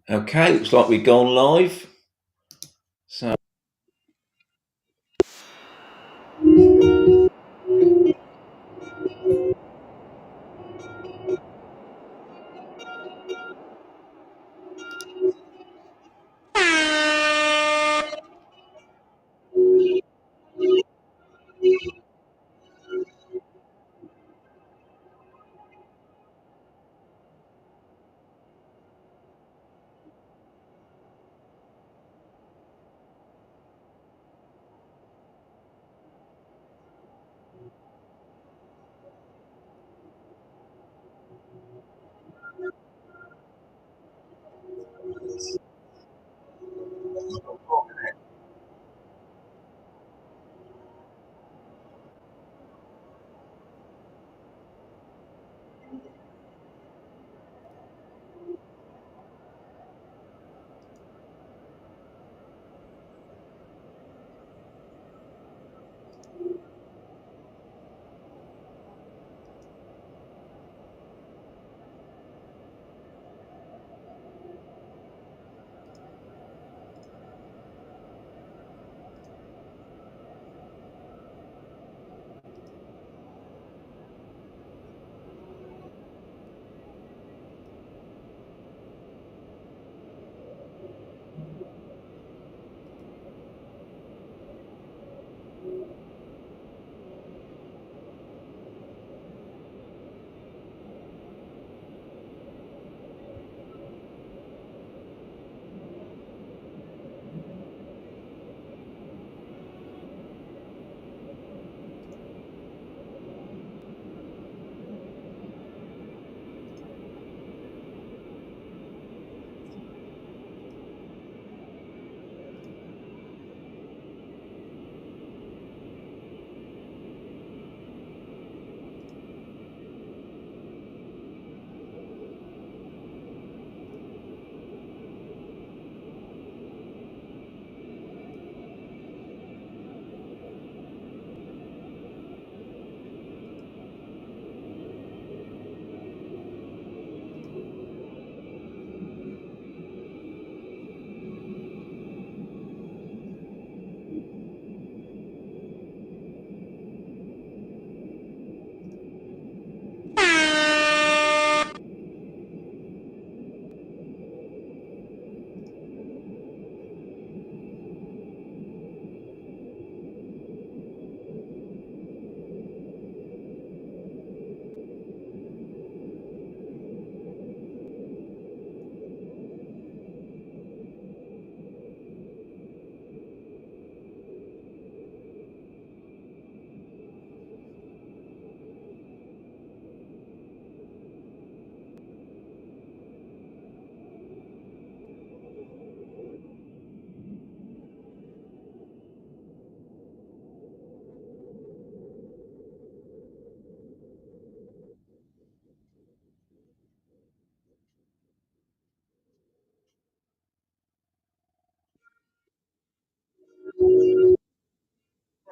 Okay, looks like we've gone live. So,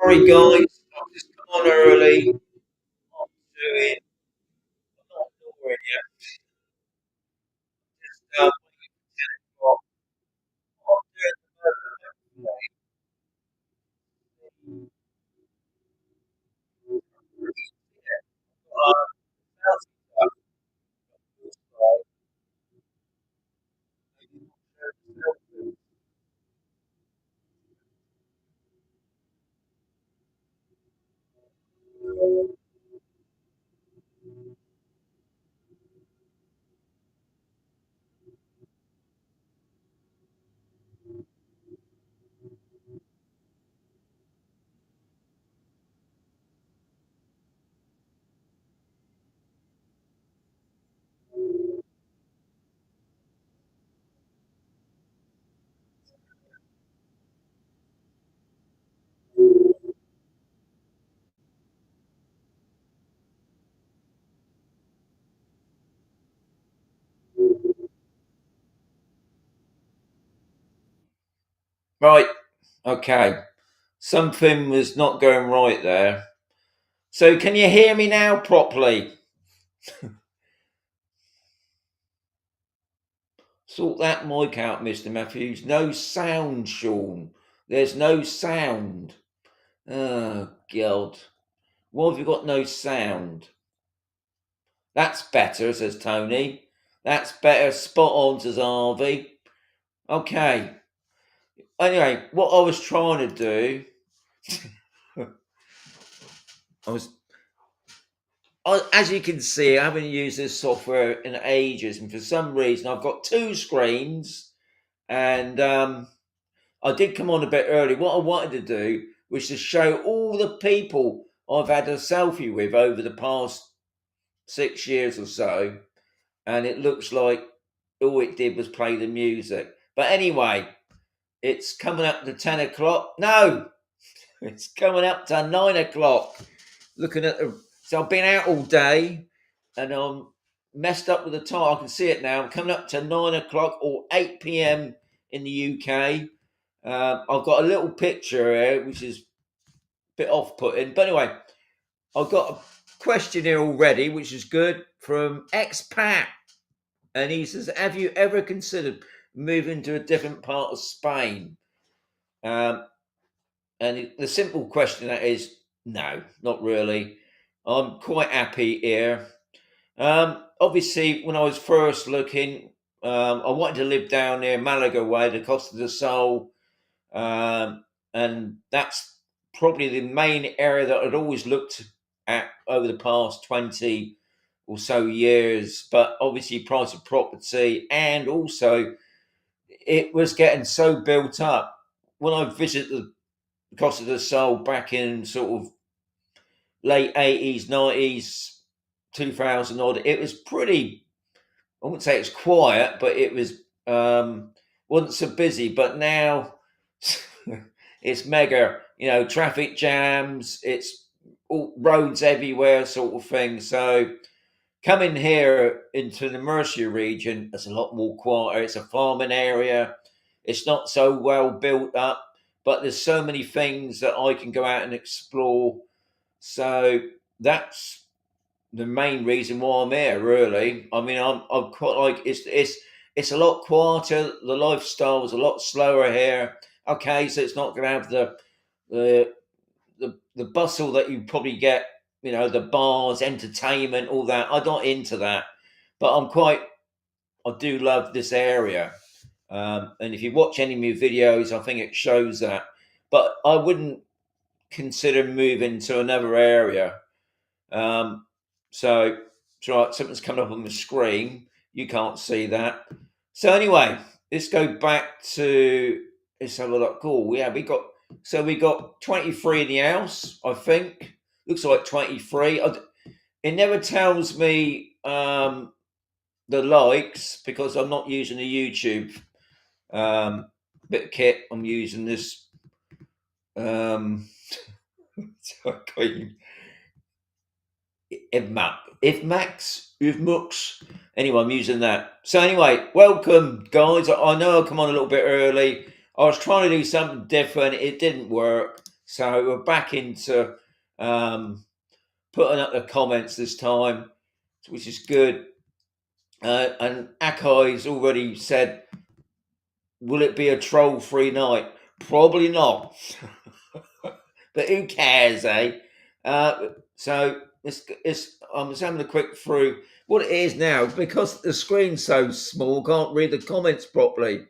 sorry guys, I've just come on early. I'm doing, I'm not doing yet. Just what I'm doing at the moment. How's it going? Right, okay. Something was not going right there. So, can you hear me now properly? Sort that mic out, Mr. Matthews. No sound, Sean. There's no sound. Oh, God. Why have you got no sound? That's better, says Tony. That's better. Spot on, says Harvey. Okay. Anyway, what I was trying to do, as you can see, I haven't used this software in ages, and for some reason, I've got two screens, and I did come on a bit early. What I wanted to do was to show all the people I've had a selfie with over the past 6 years or so, and it looks like all it did was play the music. But anyway, it's coming up to 10 o'clock. No, it's coming up to 9 o'clock. Looking at the. So I've been out all day and I'm messed up with the time. I can see it now. I'm coming up to 9 o'clock or 8 p.m. in the UK. I've got a little picture here, which is a bit off putting. But anyway, I've got a question here already, which is good, from Expat. And he says, have you ever considered moving to a different part of Spain? And the simple question that is, no, not really. I'm quite happy here. Obviously, when I was first looking, I wanted to live down near Malaga way, the Costa del Sol. And that's probably the main area that I'd always looked at over the past 20 or so years. But obviously, price of property, and also it was getting so built up. When I visited the Costa del Sol back in sort of late 80s, 90s, 2000 odd, it was pretty, I wouldn't say it's quiet, but it was wasn't so busy. But now it's mega, traffic jams, it's all roads everywhere sort of thing. So coming here into the Murcia region, it's a lot more quieter. It's a farming area. It's not so well built up, but there's so many things that I can go out and explore. So that's the main reason why I'm here, really. I mean, I'm quite like it's a lot quieter. The lifestyle is a lot slower here. Okay, so it's not going to have the the bustle that you probably get. The bars, entertainment, all that. I'm not into that, but I do love this area. And if you watch any of my videos, I think it shows that. But I wouldn't consider moving to another area. So, right, something's coming up on the screen. You can't see that. So anyway, let's go back to. Let's have a look. Cool. Yeah, we got 23 in the house. I think looks like 23. It never tells me the likes because I'm not using the YouTube bit of kit. I'm using this. If Mux. Anyway, I'm using that. So anyway, welcome guys. I know I come on a little bit early. I was trying to do something different. It didn't work. So we're back into putting up the comments this time, which is good. And Akai's already said, will it be a troll-free night? Probably not. But who cares, eh? So I'm just having a quick through what it is now, because the screen's so small, can't read the comments properly.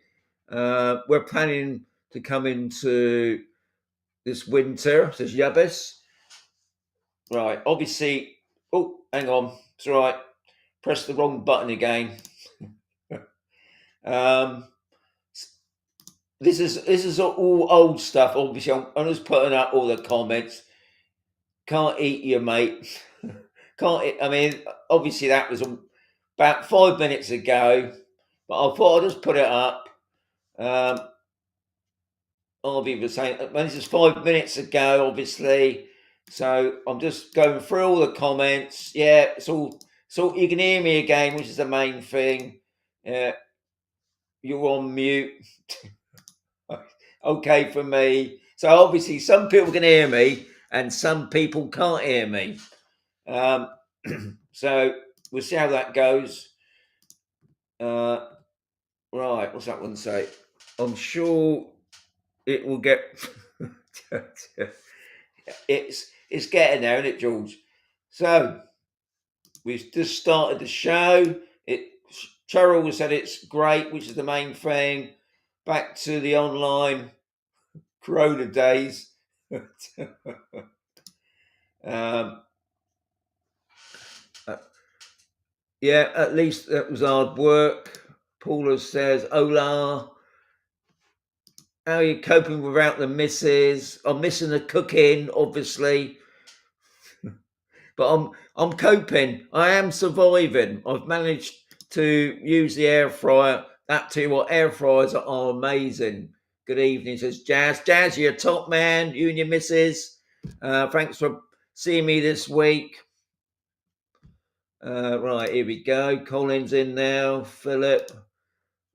We're planning to come into this winter, says Yabis. Right, obviously. Oh, hang on. It's all right. Press the wrong button again. This is all old stuff. Obviously, I'm just putting up all the comments. Can't eat you, mate. Can't eat. I mean, obviously that was about 5 minutes ago, but I thought I'd just put it up. I'll be saying this is 5 minutes ago, obviously. So I'm just going through all the comments. Yeah, it's all. So you can hear me again, which is the main thing. You're on mute. Okay for me. So obviously some people can hear me and some people can't hear me. So we'll see how that goes. Right, what's that one say? I'm sure it will get. It's getting there, isn't it, George? So we've just started the show. It Cheryl said it's great, which is the main thing. Back to the online Corona days. um, uh, yeah, at least that was hard work. Paula says, "Hola, how are you coping without the missus? I'm missing the cooking, obviously, but I'm coping. I am surviving. I've managed to use the air fryer. That too, what air fryers are amazing." Good evening, says Jazz. Jazz, you're a top man. You and your missus. Thanks for seeing me this week. Right, here we go. Colin's in now. Philip.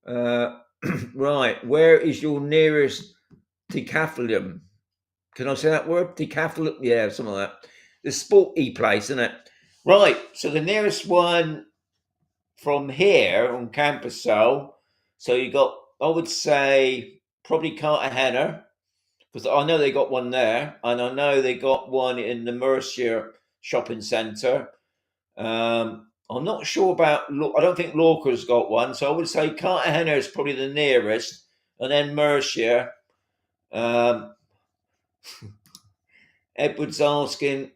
Right, where is your nearest decathlon? Can I say that word? Decathlon? Yeah, something like that. The sporty place, isn't it? Right, so the nearest one from here on campus, so you got, I would say, probably Cartagena, because I know they got one there, and I know they got one in the Mercier shopping centre. I'm not sure about. I don't think Lorca's got one, so I would say Cartagena is probably the nearest, and then Mercier. Um, Edward's asking,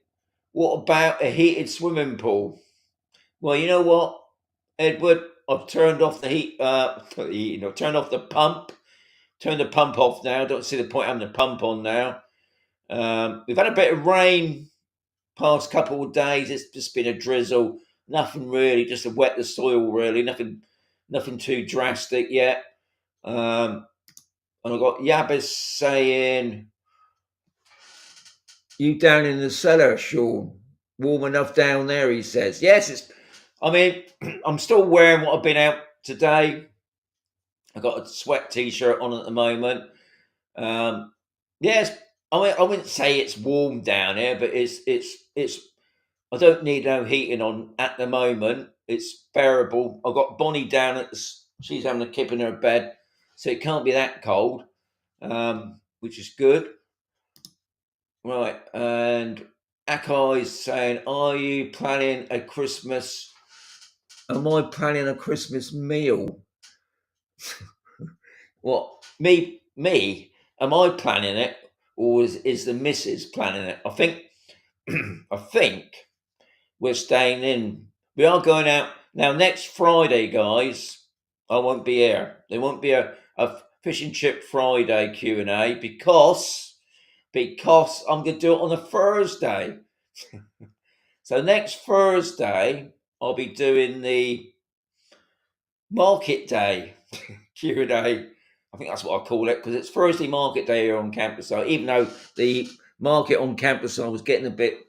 "What about a heated swimming pool?" Well, you know what, Edward, I've turned off the heat. Turned off the pump. Turned the pump off now. Don't see the point having the pump on now. We've had a bit of rain past couple of days. It's just been a drizzle. Nothing really, just to wet the soil. Really, nothing too drastic yet. And I've got Yabis saying, "You down in the cellar, Sean? Warm enough down there?" He says, "Yes, it's. I mean, I'm still wearing what I've been out today. I've got a sweat t-shirt on at the moment. Yes, I mean, I wouldn't say it's warm down here, but it's. I don't need no heating on at the moment. It's bearable. I've got Bonnie down at the. She's having a kip in her bed, so it can't be that cold, which is good. Right, and Akai is saying, "Are you planning a Christmas? Am I planning a Christmas meal? What, me? Am I planning it, or is the missus planning it? I think I think we're staying in. We are going out now next Friday, guys. I won't be here. There won't be a fish and chip Friday Q&A because I'm going to do it on a Thursday. So next Thursday, I'll be doing the market day Q&A. I think that's what I call it, because it's Thursday market day here on campus. So even though the market on campus, I was getting a bit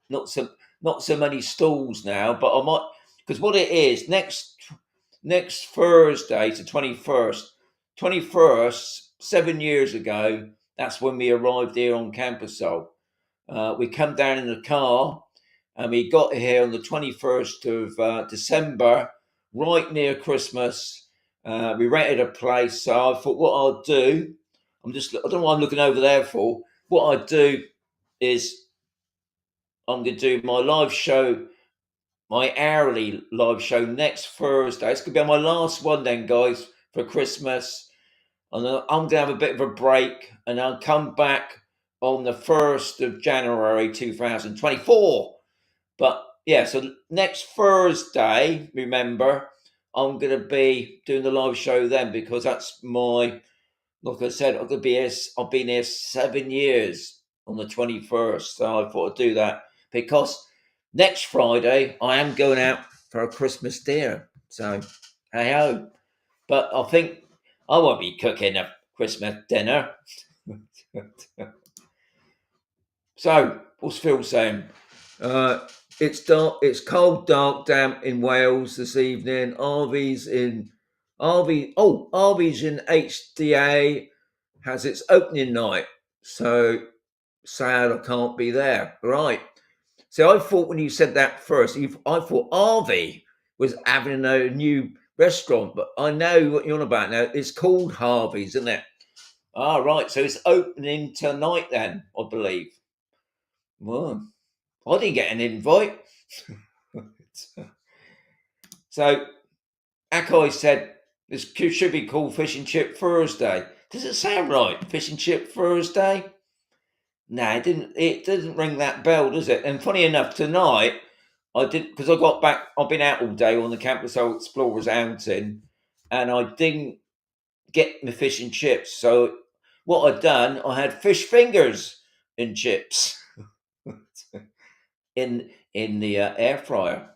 not so many stalls now, but I might, because what it is next Thursday to 21st, 7 years ago, that's when we arrived here on campus. So we come down in the car and we got here on the 21st of December, right near Christmas. We rented a place, so I thought what I'll do, I don't know what I'm looking over there for. What I'd do is I'm going to do my live show, my hourly live show next Thursday. It's going to be my last one then, guys, for Christmas. And then I'm going to have a bit of a break, and I'll come back on the 1st of January 2024. But yeah, so next Thursday, remember, I'm going to be doing the live show then, because that's like I said, I'm going to be here. I've been here 7 years on the 21st. So I thought I'd do that because next Friday I am going out for a Christmas dinner. So, hey ho. But I think I won't be cooking a Christmas dinner. So, what's Phil saying? It's dark. It's cold, dark, damp in Wales this evening. Arvy's in Arvy's in HDA has its opening night. So sad I can't be there. Right. So I thought when you said that first, I thought Arvy was having a new restaurant, but I know what you're on about now. It's called Harvey's, isn't it? Ah, right. So it's opening tonight then, I believe. Well, I didn't get an invite. So Akai said this should be called Fish and Chip Thursday. Does it sound right? Fish and Chip Thursday? No, it didn't. It doesn't ring that bell, does it? And funny enough, tonight I did because I got back. I've been out all day on the Campus Explorers outing, and I didn't get my fish and chips. So what I'd done, I had fish fingers and chips in the air fryer.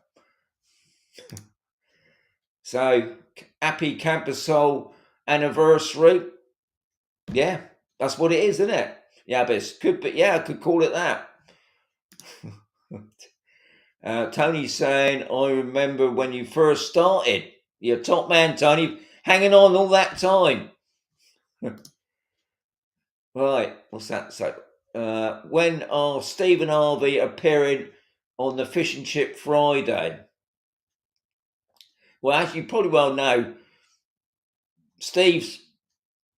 So happy Campus Soul anniversary. Yeah, that's what it is, isn't it? Yeah, but it could, but yeah, I could call it that. Tony's saying, I remember when you first started. You're a top man, Tony, hanging on all that time. Right, what's that? So, when are Steve and Harvey appearing on the Fish and Chip Friday? Well, as you probably well know, Steve's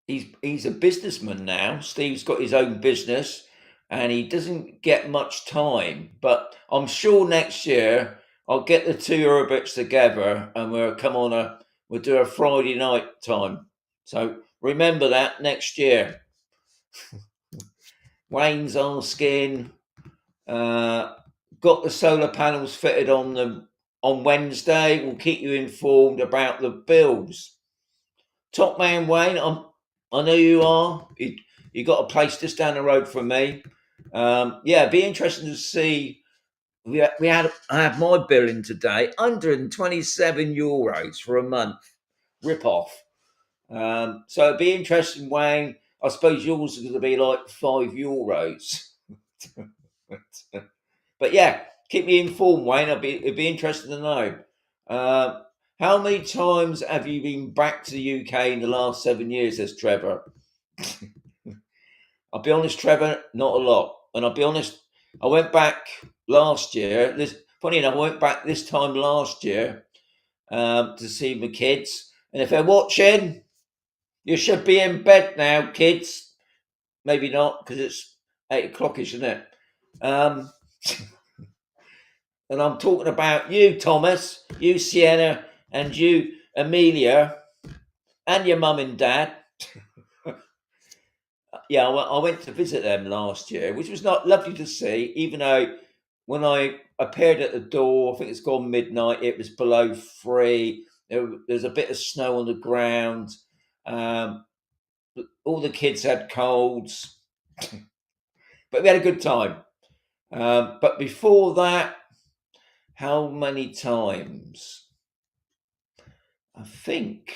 he's a businessman now. Steve's got his own business, and he doesn't get much time. But I'm sure next year I'll get the two Urbits together, and we'll do a Friday night time. So remember that next year. Wayne's asking, got the solar panels fitted on them on Wednesday. We'll keep you informed about the bills. Top man Wayne, I know you are. You got a place just down the road from me. Yeah, it'd be interesting to see. I had my billing today, €127 for a month, rip off. So it'd be interesting, Wayne. I suppose yours is going to be like €5. But yeah, keep me informed, Wayne. It'd be interesting to know. How many times have you been back to the UK in the last 7 years? Says Trevor. I'll be honest, Trevor, not a lot. And I'll be honest, I went back last year. Funny enough, I went back this time last year to see my kids. And if they're watching, you should be in bed now, kids. Maybe not, because it's 8 o'clock, isn't it? And I'm talking about you, Thomas, you, Sienna, and you, Amelia, and your mum and dad. Yeah, I went to visit them last year, which was not lovely to see, even though when I appeared at the door, I think it's gone midnight, it was below 3. There's a bit of snow on the ground. All the kids had colds, but we had a good time. But before that, how many times? I think,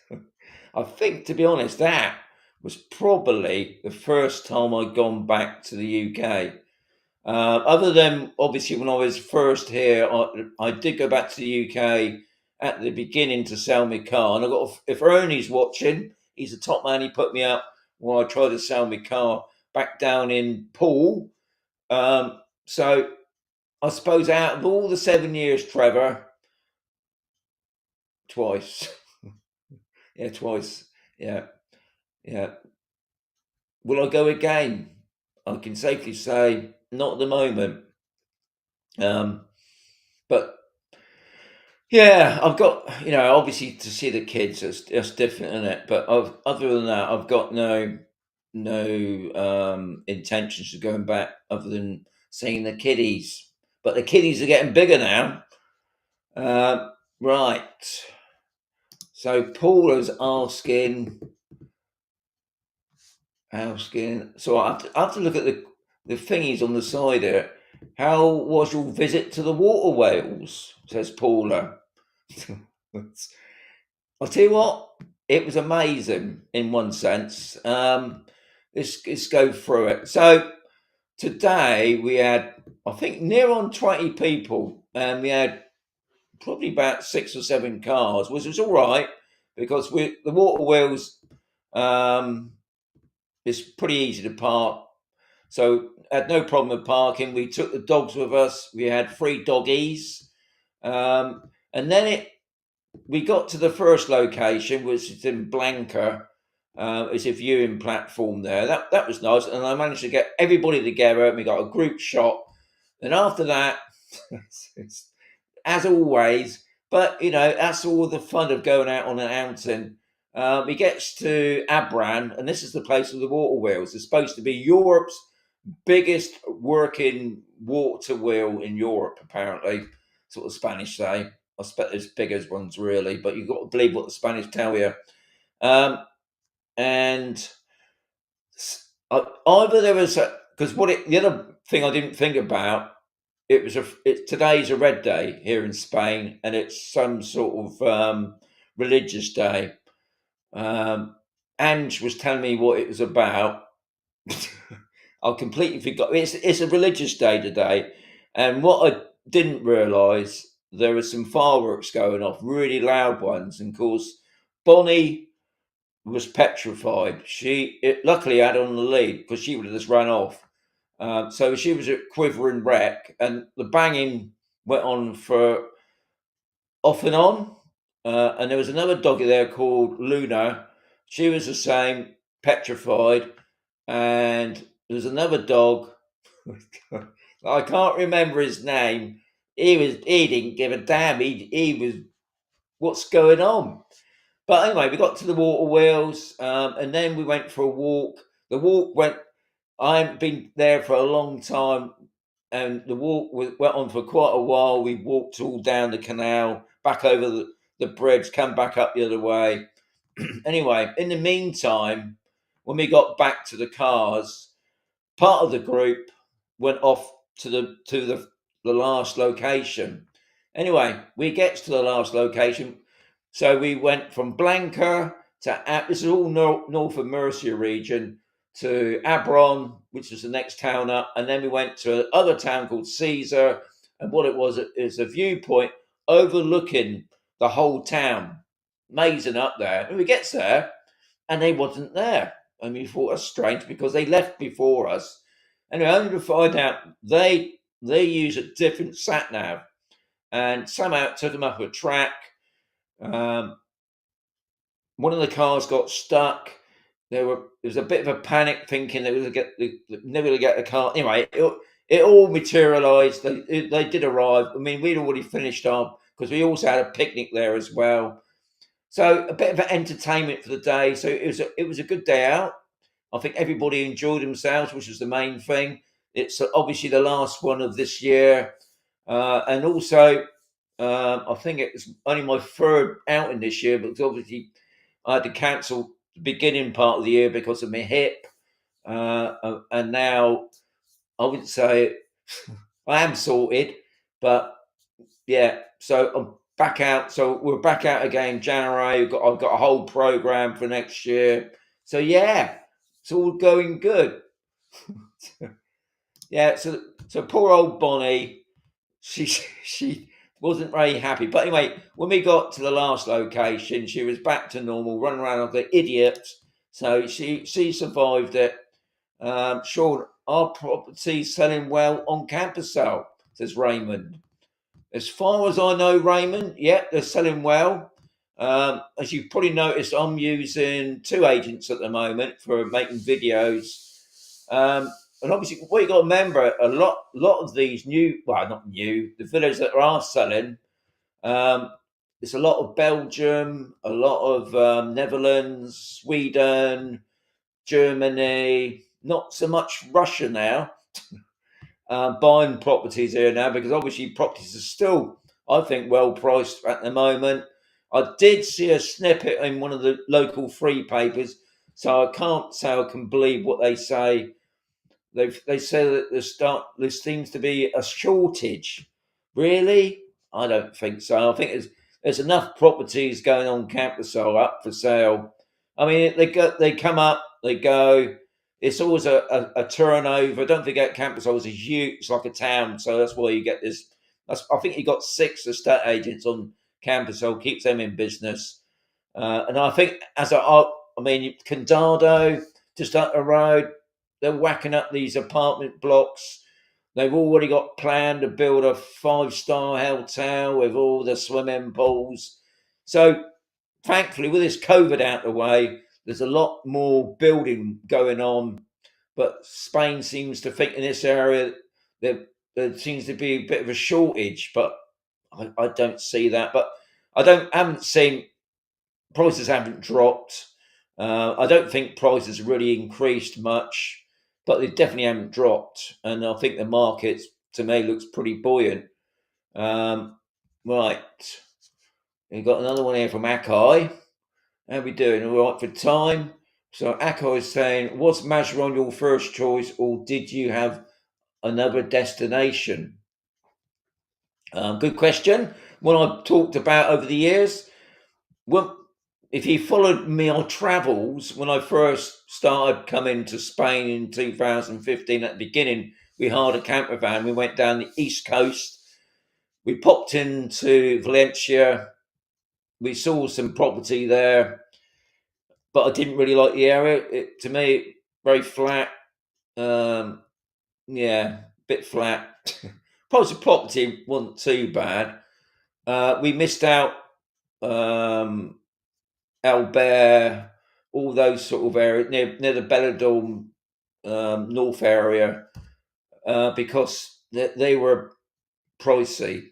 to be honest, that was probably the first time I'd gone back to the UK. Other than obviously when I was first here, I did go back to the UK at the beginning to sell my car. And I got, if Ernie's watching, he's a top man. He put me up when I tried to sell my car back down in Poole. So I suppose out of all the 7 years, Trevor, twice. Yeah, twice. Yeah, yeah. Will I go again? I can safely say not at the moment. But yeah, I've got, obviously to see the kids, that's different, isn't it? But other than that, I've got no intentions of going back other than seeing the kiddies. But the kiddies are getting bigger now. Right. So Paula's asking. So I have to look at the thingies on the side here. How was your visit to the water whales? Says Paula. I'll tell you what, it was amazing in one sense. Let's go through it. So today we had, I think, near on 20 people, and we had probably about 6 or 7 cars, which was all right because the water wheels, it's pretty easy to park. So had no problem with parking. We took the dogs with us. We had 3 doggies, and then we got to the first location, which is in Blanca. It's a viewing platform there. That was nice, and I managed to get everybody together. And we got a group shot, and after that, as always. But that's all the fun of going out on an outing. He gets to Abran, and this is the place with the water wheels. It's supposed to be Europe's biggest working water wheel in Europe, apparently. That's what the Spanish say. I expect there's bigger ones, really, but you've got to believe what the Spanish tell you. And either there was because the other thing I didn't think about, today's a red day here in Spain, and it's some sort of religious day. Ange was telling me what it was about. I completely forgot. It's a religious day today, and what I didn't realise, there were some fireworks going off, really loud ones, and of course, Bonnie was petrified. Luckily had on the lead because she would have just run off. So she was a quivering wreck, and the banging went on for off and on. And there was another doggy there called Luna. She was the same, petrified. And there was another dog. I can't remember his name. He didn't give a damn. He was, what's going on? But anyway, we got to the water wheels, and then we went for a walk. The walk went. I haven't been there for a long time, and the walk went on for quite a while. We walked all down the canal, back over the bridge, come back up the other way. Anyway, in the meantime, when we got back to the cars, part of the group went off to the last location. Anyway, we get to the last location. So we went from Blanca to this is all north of Murcia region, to Abron, which was the next town up, and then we went to another town called Caesar. And what it was is a viewpoint overlooking the whole town, amazing up there. And we get there, and they wasn't there, and we thought that's strange because they left before us. And only to find out they use a different sat nav, and somehow it took them up a track. One of the cars got stuck. There was a bit of a panic, thinking they were never going to get the car. Anyway, it all materialised. They did arrive. I mean, we'd already finished up because we also had a picnic there as well. So a bit of an entertainment for the day. So it was a good day out. I think everybody enjoyed themselves, which was the main thing. It's obviously the last one of this year, and also I think it's only my third outing this year, because obviously I had to cancel the beginning part of the year because of my hip, and now I wouldn't say I am sorted, but yeah. So I'm back out. So we're back out again January. I've got a whole program for next year. So yeah, it's all going good. Yeah. So poor old Bonnie, she wasn't very happy. But anyway, when we got to the last location, she was back to normal, running around like an idiot. So she survived it. Sean, our property's selling well on campus sale, says Raymond. As far as I know, Raymond, yeah, they're selling well. As you've probably noticed, I'm using two agents at the moment for making videos. And obviously, what you got to remember, a lot of these not new, the villas that are selling, it's a lot of Belgium, a lot of Netherlands, Sweden, Germany, not so much Russia now. Buying properties here now, because obviously properties are still, I think, well priced at the moment. I did see a snippet in one of the local free papers, so I can't say I can believe what they say. They say that there seems to be a shortage. Really? I don't think so. I think there's enough properties going on campus up for sale. I mean, they come up, they go. It's always a turnover. Don't forget, campus is huge. It's like a town, so that's why you get this. I think you got 6 estate agents on campus, so keeps them in business. And I think Condado, just up the road, they're whacking up these apartment blocks. They've already got planned to build a 5-star hotel with all the swimming pools. So thankfully, with this COVID out the way, there's a lot more building going on. But Spain seems to think in this area that there seems to be a bit of a shortage. But I don't see that. But haven't seen prices haven't dropped. I don't think prices really increased much, but they definitely haven't dropped. And I think the market, to me, looks pretty buoyant. Right, we got another one here from Akai. How we doing? All right for time? So Akai is saying, was Mazaron your first choice, or did you have another destination? Good question. What I've talked about over the years. Well, if you followed me on travels, when I first started coming to Spain in 2015, at the beginning, we hired a camper van. We went down the east coast. We popped into Valencia. We saw some property there, but I didn't really like the area. To me, very flat. Yeah, bit flat. Price of property wasn't too bad. We missed out Albert, all those sort of areas near the Belladome North area, because they were pricey,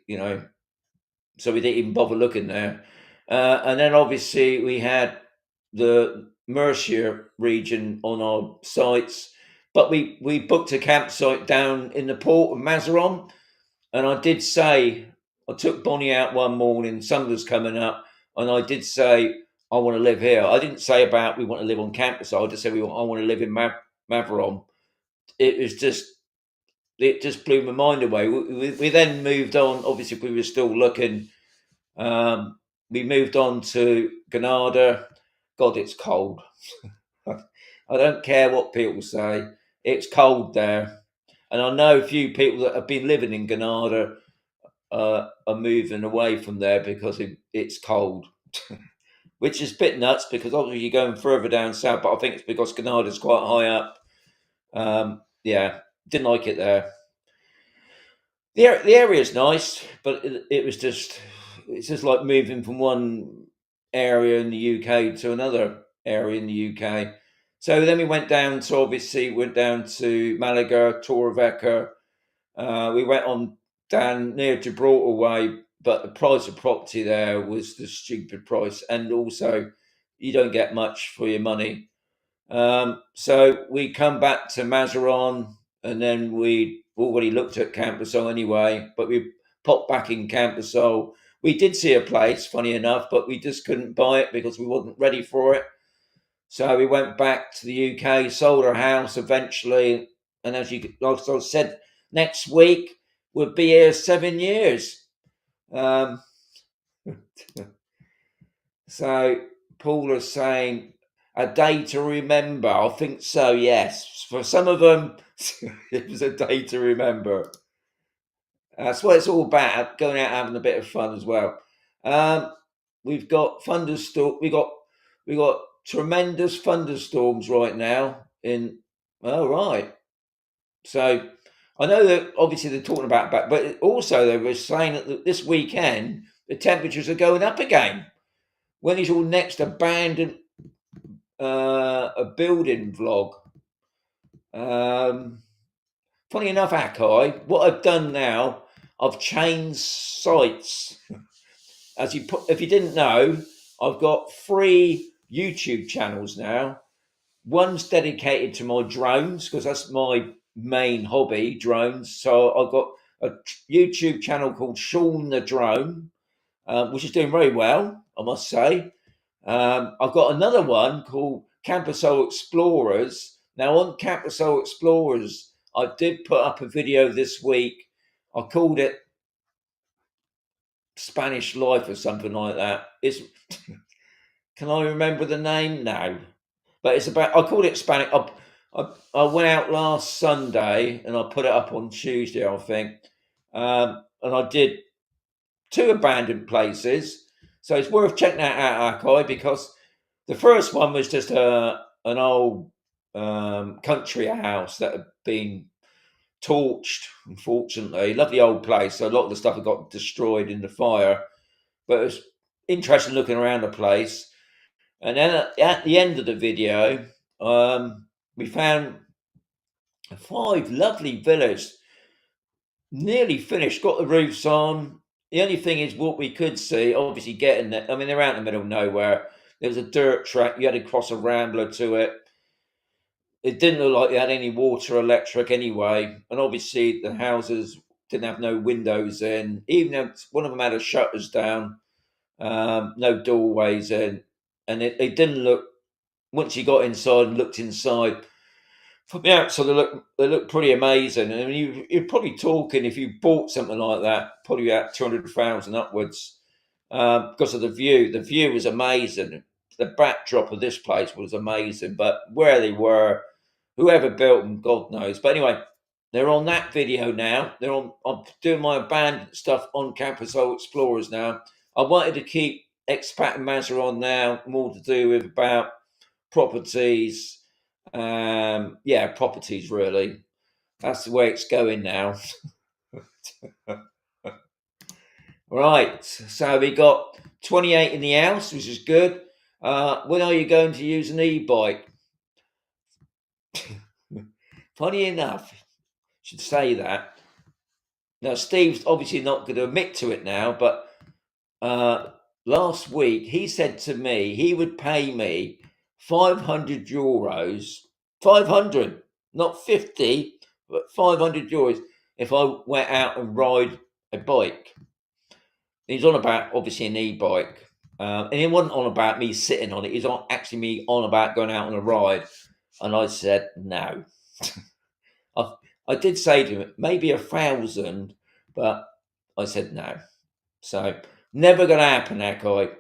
so we didn't even bother looking there. And then obviously we had the Mercia region on our sites, but we booked a campsite down in the port of Mazaron, and I did say, I took Bonnie out one morning, sun was coming up, and I did say, I want to live here. I didn't say about we want to live on campus. I just said I want to live in Maveron. It was it just blew my mind away. We then moved on. Obviously, we were still looking. We moved on to Granada. God, it's cold. I don't care what people say. It's cold there. And I know a few people that have been living in Granada are moving away from there because it's cold, which is a bit nuts because obviously you're going further down south, but I think it's because Granada's quite high up. Yeah, didn't like it there. The area is nice, but it's just like moving from one area in the UK to another area in the UK. So then we went down to Malaga, Torrevieja. We went on down near Gibraltar way, but the price of property there was the stupid price, and also you don't get much for your money. So we come back to Mazaron, and then we already looked at Camposol anyway, but we popped back in Camposol. We did see a place, funny enough, but we just couldn't buy it because we wasn't ready for it. So we went back to the UK, sold our house eventually, and as I said, next week we'll be here 7 years. So Paul is saying a day to remember. I think so. Yes, for some of them, it was a day to remember. That's what it's all about. Going out having a bit of fun as well. We've got thunderstorm. We got tremendous thunderstorms right now in. Oh right. So I know that obviously they're talking about back, but also they were saying that this weekend the temperatures are going up again. When is your next abandoned a building vlog? Funny enough, Akai, what I've done now, I've changed sites. If you didn't know, I've got 3 YouTube channels now. One's dedicated to my drones because that's my main hobby, drones. So I've got a YouTube channel called Sean the Drone, which is doing very well, I must say. I've got another one called Camposol Explorers. Now, on Camposol Explorers, I did put up a video this week. I called it Spanish Life or something like that. Can I remember the name? No. But it's about, I called it Spanish. I went out last Sunday and I put it up on Tuesday, I think. And I did 2 abandoned places. So it's worth checking that out, Akai, because the first one was just an old country house that had been torched, unfortunately. Lovely old place. So a lot of the stuff had got destroyed in the fire. But interested in looking around the place. And then at the end of the video, we found 5 lovely villas, nearly finished, got the roofs on. The only thing is what we could see, obviously getting there. I mean, they're out in the middle of nowhere. There was a dirt track. You had to cross a rambler to it. It didn't look like they had any water, electric anyway. And obviously the houses didn't have no windows in. Even if one of them had the shutters down, no doorways in. And it didn't look, once you got inside and looked inside, from the outside, they look pretty amazing. I mean, you're probably talking, if you bought something like that, probably about 200,000 upwards, because of the view. The view was amazing. The backdrop of this place was amazing, but where they were, whoever built them, God knows. But anyway, they're on that video now. They're on. I'm doing my abandoned stuff on Campus Hole Explorers now. I wanted to keep Expat and Mazza on now, more to do with about properties. Yeah, properties really. That's the way it's going now. Right, so we got 28 in the house, which is good. When are you going to use an e-bike? Funny enough, should say that. Now, Steve's obviously not going to admit to it now, but last week he said to me he would pay me €500, 500, not 50, but €500 if I went out and ride a bike. He's on about obviously an e-bike, and he wasn't on about me sitting on it. He's on actually me on about going out on a ride, and I said no. I did say to him maybe 1,000, but I said no. So never going to happen, that guy.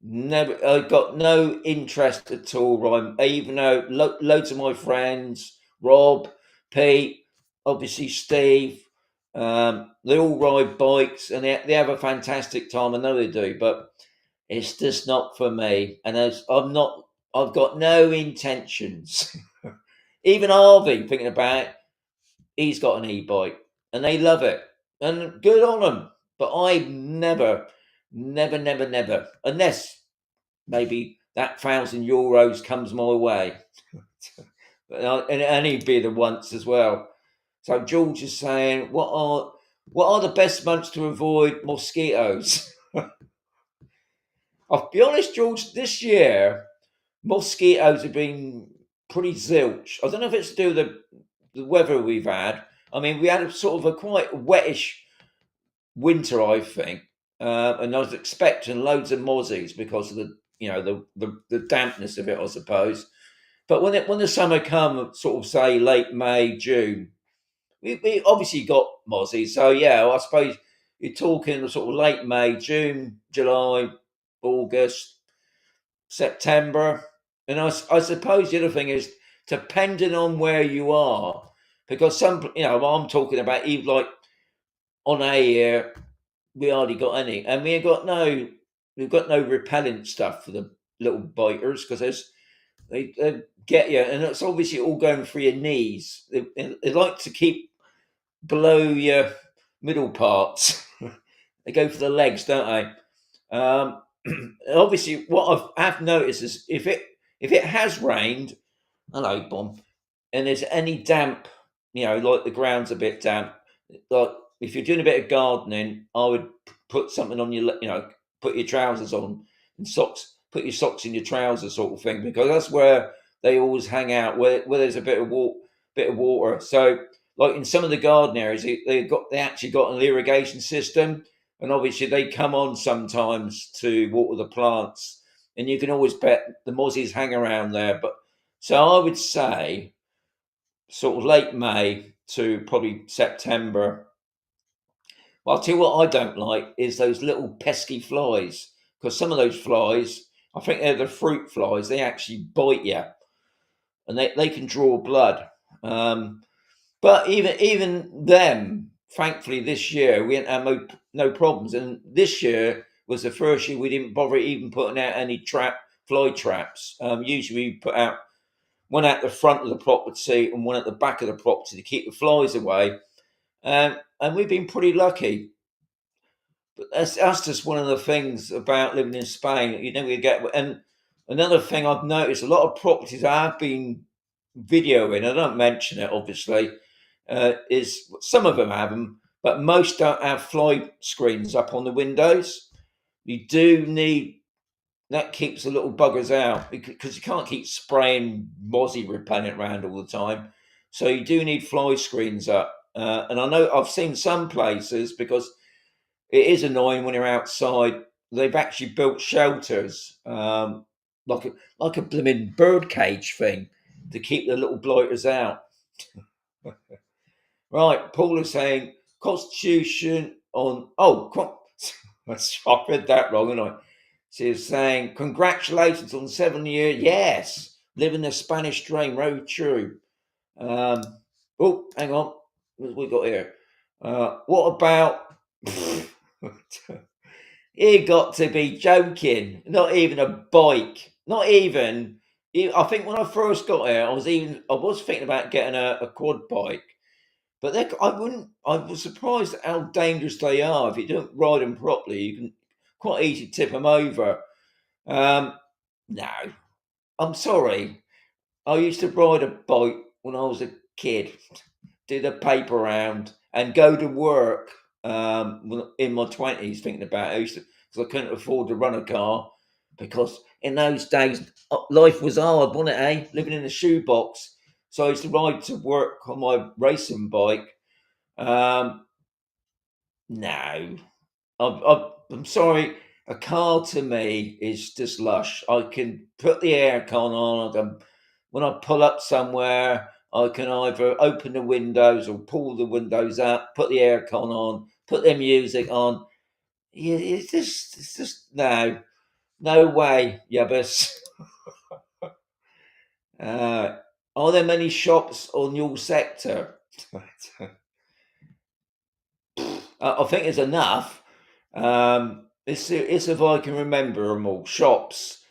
Never. I got no interest at all. Right? Even though loads of my friends, Rob, Pete, obviously Steve, they all ride bikes and they have a fantastic time. I know they do, but it's just not for me. And I'm not. I've got no intentions. Even Harvey, thinking about it, he's got an e-bike and they love it, and good on them. But I never, never, never, never, unless maybe that €1,000 comes my way, and it only be the once as well. So George is saying, what are the best months to avoid mosquitoes? I'll be honest, George. This year, mosquitoes have been pretty zilch. I don't know if it's to do with the weather we've had. I mean, we had a sort of a quite wettish winter, I think, and I was expecting loads of mozzies because of the dampness of it, I suppose. But when the summer come, sort of say late May, June, we obviously got mozzies. So yeah, I suppose you're talking sort of late May, June, July, August, September, and I suppose the other thing is depending on where you are, because I'm talking about even like on a year we hardly got any, and we've got no repellent stuff for the little biters because they get you, and it's obviously all going through your knees. They like to keep below your middle parts. They go for the legs, don't they? Obviously, what I've noticed is if it has rained, hello, bomb, and there's any damp, like the ground's a bit damp, like if you're doing a bit of gardening, I would put something on your, put your trousers on and socks, put your socks in your trousers, sort of thing, because that's where they always hang out, where there's a bit of water. So, like in some of the garden areas, they actually got an irrigation system, and obviously they come on sometimes to water the plants, and you can always bet the mozzies hang around there. But so I would say sort of late May to probably September. Well, I'll tell you what I don't like is those little pesky flies, because some of those flies, I think they're the fruit flies, they actually bite you, and they can draw blood. But even them, thankfully, this year we didn't have no problems, and this year was the first year we didn't bother even putting out any fly traps. Usually we put out one at the front of the property and one at the back of the property to keep the flies away. And we've been pretty lucky. But that's just one of the things about living in Spain. You never get. And another thing I've noticed, a lot of properties I've been videoing, I don't mention it obviously, is some of them have them, but most don't have fly screens up on the windows. You do need that, keeps the little buggers out because you can't keep spraying mozzie repellent around all the time. So you do need fly screens up. And I know I've seen some places, because it is annoying when you're outside. They've actually built shelters, like a blooming bird cage thing, to keep the little blighters out. Right, Paul is saying constitution on. I read that wrong, haven't I? She's saying congratulations on 7 year. Yes, living the Spanish dream. Very true. Um, oh, hang on. What have we got here? What about? You got to be joking. Not even a bike. Not even. I think when I first got here, I was thinking about getting a quad bike, but I wouldn't. I was surprised at how dangerous they are. If you don't ride them properly, you can quite easily tip them over. Um, no, I'm sorry. I used to ride a bike when I was a kid, do the paper round, and go to work in my 20s, thinking about it. Because I couldn't afford to run a car, because in those days, life was hard, wasn't it, eh? Living in a shoebox. So I used to ride to work on my racing bike. Um, no, I'm sorry. A car to me is just lush. I can put the aircon on. When I pull up somewhere, I can either open the windows or pull the windows up, put the aircon on, put the music on. Yeah, it's just no way, Yubbis. Are there many shops on your sector? I think it's enough. It's if I can remember them all. Shops.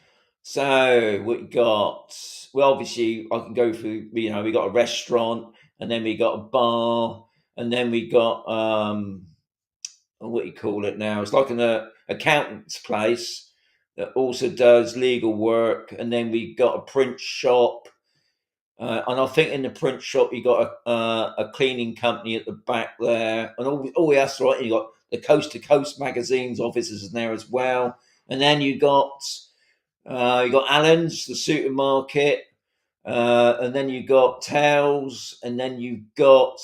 So we got. Well, obviously, I can go through. We got a restaurant, and then we got a bar, and then we got what do you call it now? It's like an accountant's place that also does legal work, and then we got a print shop. And I think in the print shop you got a cleaning company at the back there, and that's right. You got the Coast to Coast magazines offices in there as well, and then you got Allen's, the supermarket, and then you got Tails, and then you've got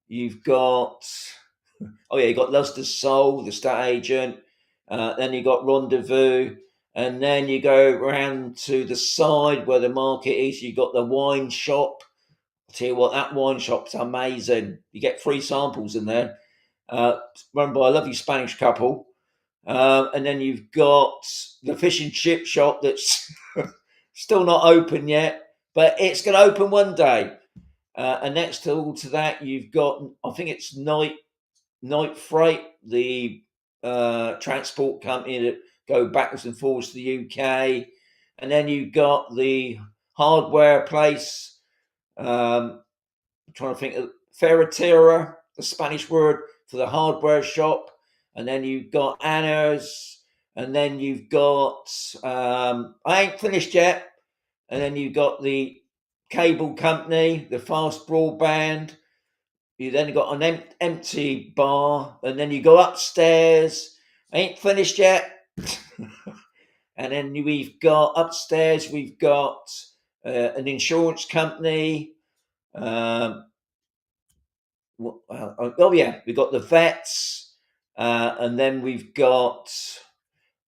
you got Lobster Soul, the stat agent, then you got Rendezvous. And then you go around to the side where the market is. You got the wine shop. I'll tell you what, that wine shop's amazing. You get free samples in there. Run by a lovely Spanish couple. And then you've got the fish and chip shop that's still not open yet, but it's going to open one day. And next to all to that, you've got, I think it's Night Freight, the transport company that go backwards and forwards to the UK. And then you've got the hardware place. I'm trying to think of Ferretera, the Spanish word for the hardware shop. And then you've got Anna's. And then you've got, I ain't finished yet. And then you've got the cable company, the fast broadband. You then got an empty bar, and then you go upstairs. Ain't finished yet. And then we've got upstairs. We've got an insurance company. We've got the vets, and then we've got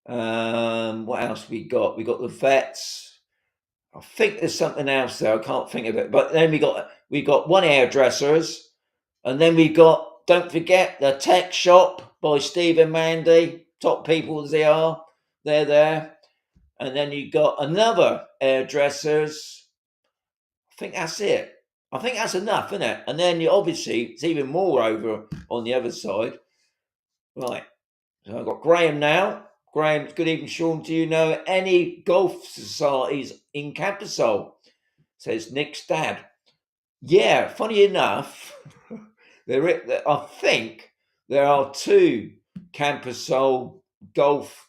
what else we got? We got the vets. I think there's something else there. I can't think of it. But then we got one hairdressers. And then we got, don't forget, the tech shop by Steve and Mandy, top people as they are. They're there. And then you got another hairdressers. I think that's it. I think that's enough, isn't it? And then obviously it's even more over on the other side. Right. So I've got Graham now. Graham, good evening, Sean. Do you know any golf societies in Campasol? Says Nick's dad. Yeah, funny enough, I think there are two Campusol golf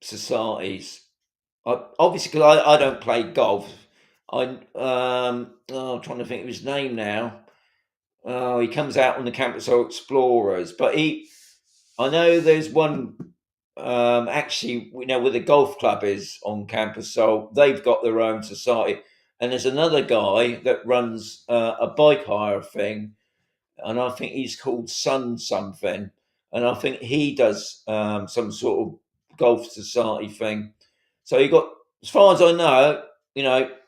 societies. Obviously, because I don't play golf. I'm trying to think of his name now. Oh, he comes out on the Campusol Explorers, but I know there's one. Actually, where the golf club is on Campusol, they've got their own society, and there's another guy that runs a bike hire thing, and I think he's called Sun something, and I think he does some sort of golf society thing. So you got, as far as I know,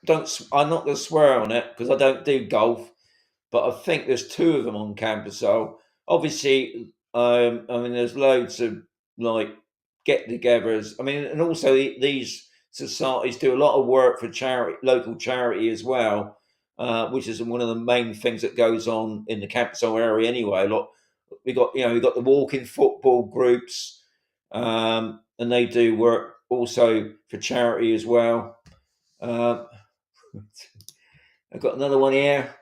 don't I'm not going to swear on it because I don't do golf, but I think there's two of them on campus. So obviously, I mean, there's loads of like get-togethers. I mean, and also these societies do a lot of work for charity, local charity as well, which is one of the main things that goes on in the campus area anyway. A lot we got the walking football groups, and they do work also for charity as well. Uh, I've got another one here.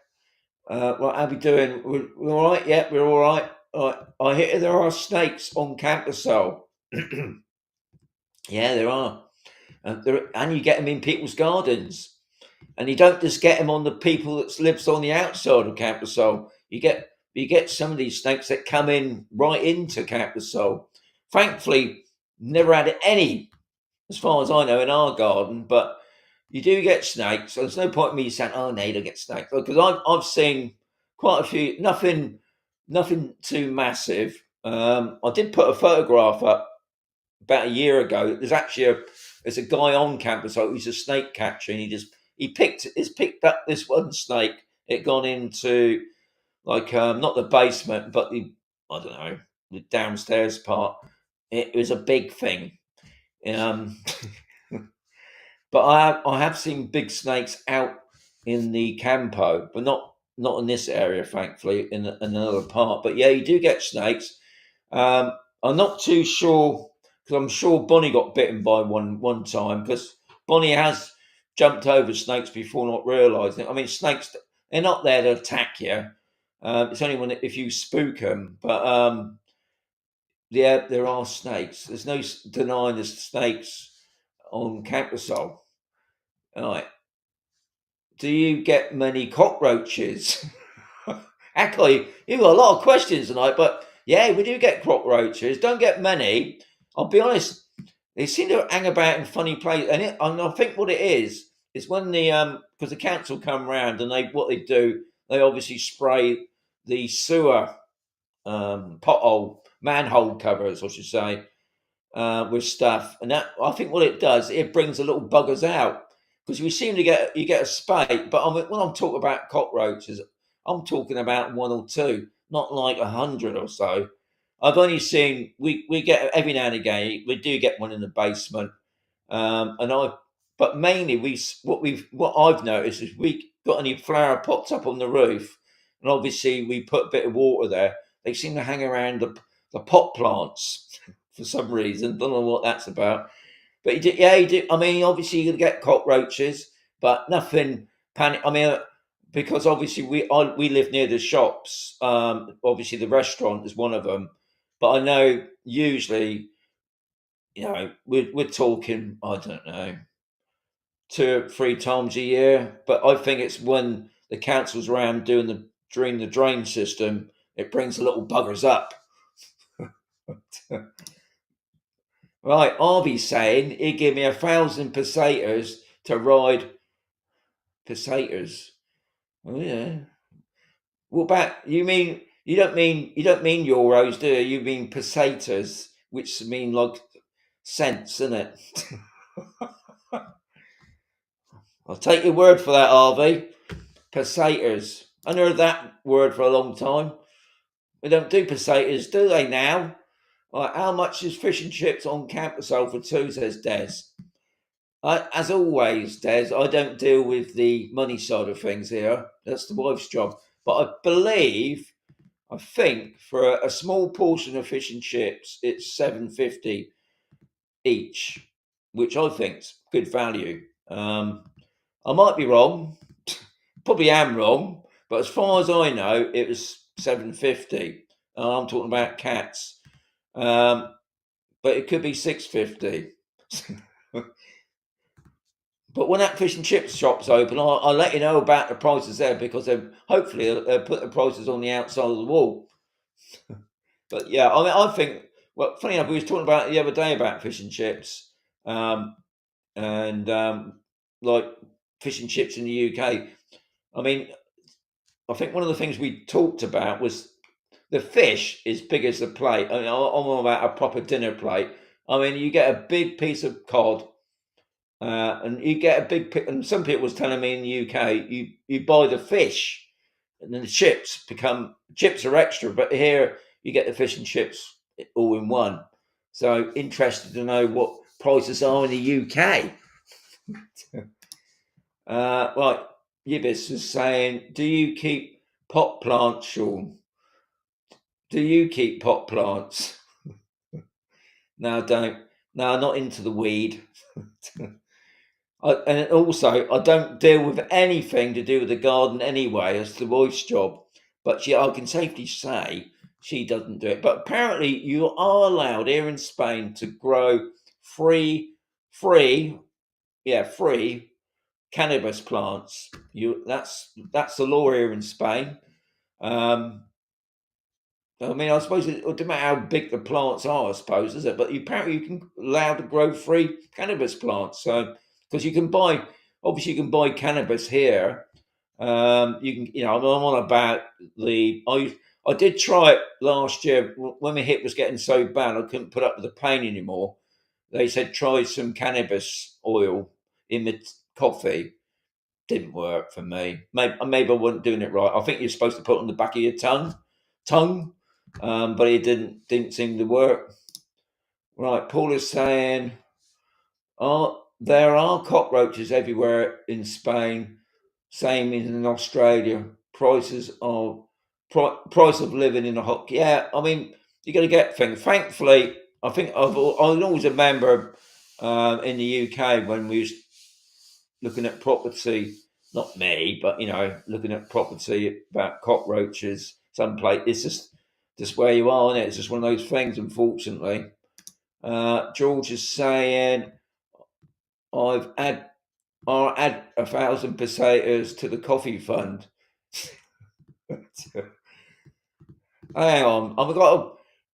What are we doing? We're all right. Yeah, we're all right. All right. I hear there are snakes on Campusol. Yeah, there are. And you get them in people's gardens. And you don't just get them on the people that lives on the outside of Campusol. You get some of these snakes that come in right into Campusol. Thankfully, never had any, as far as I know, in our garden. But you do get snakes. So there's no point in me saying, "Oh no, you don't get snakes," because I've seen quite a few. Nothing too massive. I did put a photograph up about a year ago. There's a guy on campus. So he's a snake catcher, and he's picked up this one snake. It gone into like not the basement, but I don't know, the downstairs part. It was a big thing. Um, but I have seen big snakes out in the campo, but not in this area, thankfully, in another part. But yeah, you do get snakes. Um, I'm not too sure because I'm sure Bonnie got bitten by one time because Bonnie has jumped over snakes before, not realising it. I mean, snakes, they're not there to attack you. It's only if you spook them. But yeah, there are snakes. There's no denying there's snakes on Campusol. All right. Do you get many cockroaches? Actually, you've got a lot of questions tonight, but yeah, we do get cockroaches. Don't get many. I'll be honest, they seem to hang about in funny places, and I think what it is when because the council come round and what they do, they obviously spray the sewer pothole manhole covers, I should say, with stuff, and that I think what it does, it brings the little buggers out because we seem to get a spate. But when I'm talking about cockroaches, I'm talking about one or two, not like 100 or so. I've only seen we get every now and again we do get one in the basement, and but mainly what I've noticed is we got any flower pots up on the roof, and obviously we put a bit of water there. They seem to hang around the pot plants for some reason. Don't know what that's about. But you do. I mean, obviously you're gonna get cockroaches, but nothing panic. I mean, because obviously we live near the shops. Obviously the restaurant is one of them, but I know usually, we're talking. I don't know, 2 or 3 times a year. But I think it's when the council's around doing the drain system, it brings the little buggers up. Right, Harvey's saying he'd give me 1,000 pesetas to ride pesetas. Oh yeah. What about you don't mean euros, do you? You mean pesetas, which mean like cents, isn't it? I'll take your word for that, Harvey. Pesetas. I haven't heard that word for a long time. We don't do pesetas, do they now? Right, how much is fish and chips on campus for two, says Des. As always, Des, I don't deal with the money side of things here. That's the wife's job. But I think for a small portion of fish and chips, it's 7.50 each, which I think's good value. I might be wrong, probably am wrong, but as far as I know, it was 7.50. I'm talking about cats. But it could be $6.50. But when that fish and chips shop's open, I'll let you know about the prices there, because hopefully they'll put the prices on the outside of the wall. But yeah, I mean, I think, well, funny enough, we was talking about the other day about fish and chips, and like fish and chips in the UK. I mean, I think one of the things we talked about was the fish is big as the plate. I mean, I'm on about a proper dinner plate. I mean, you get a big piece of cod, and you get a big. And some people was telling me in the UK, you buy the fish, and then the chips are extra. But here you get the fish and chips all in one. So interested to know what prices are in the UK. Right, Yibis is saying, do you keep pot plants, Sean? Do you keep pot plants? No, I don't. No, I'm not into the weed. And also, I don't deal with anything to do with the garden anyway. It's the wife's job. But I can safely say she doesn't do it. But apparently, you are allowed here in Spain to grow free cannabis plants. That's the law here in Spain. Um, I mean, I suppose it doesn't matter how big the plants are, I suppose, is it? But apparently you can allowed to grow free cannabis plants. So, because obviously you can buy cannabis here. You can, I'm on about I did try it last year when my hip was getting so bad I couldn't put up with the pain anymore. They said try some cannabis oil in the coffee. Didn't work for me. Maybe I wasn't doing it right. I think you're supposed to put it on the back of your tongue, but it didn't seem to work. Right, Paul is saying, there are cockroaches everywhere in Spain, same in Australia. Price of living in a hot. Yeah, I mean, you got to get things. Thankfully, I think I always remember in the UK when we was looking at property, not me, but looking at property about cockroaches. Some place, it's just where you are, isn't it? It's just one of those things, unfortunately. George is saying, I've add I'll add 1,000 pesetas to the coffee fund. Hang on,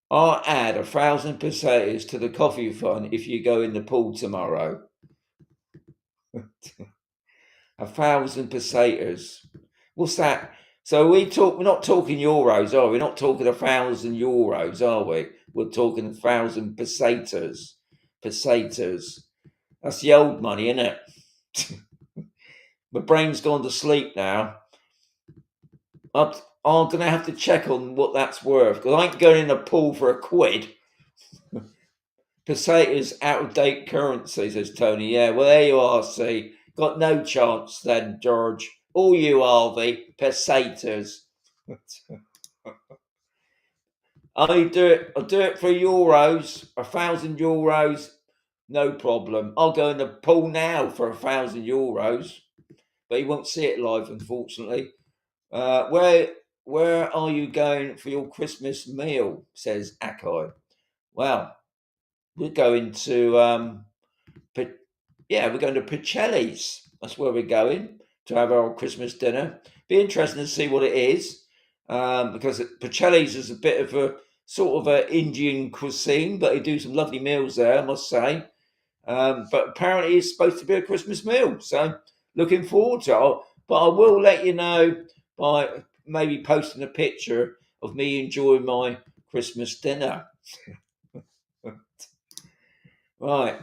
I'll add 1,000 pesetas to the coffee fund if you go in the pool tomorrow. 1,000 pesetas. What's that? So we're not talking euros, are we? We're not talking 1,000 euros, are we? We're talking 1,000 pesetas. Pesetas. That's the old money, isn't it? My brain's gone to sleep now. I'm going to have to check on what that's worth, because I ain't going in a pool for £1. Pesetas out of date currency, says Tony. Yeah, well, there you are, see. Got no chance then, George. All you, Harvey, pesetas. I'll do it for euros, 1,000 euros, no problem. I'll go in the pool now for 1,000 euros, but you won't see it live, unfortunately. Where are you going for your Christmas meal? Says Akai. Well, we're going to we're going to Pacelli's. That's where we're going to have our Christmas dinner. Be interesting to see what it is, because Pacelli's is a bit of a sort of an Indian cuisine, but they do some lovely meals there, I must say. But apparently it's supposed to be a Christmas meal, so looking forward to it. But I will let you know by maybe posting a picture of me enjoying my Christmas dinner. Right,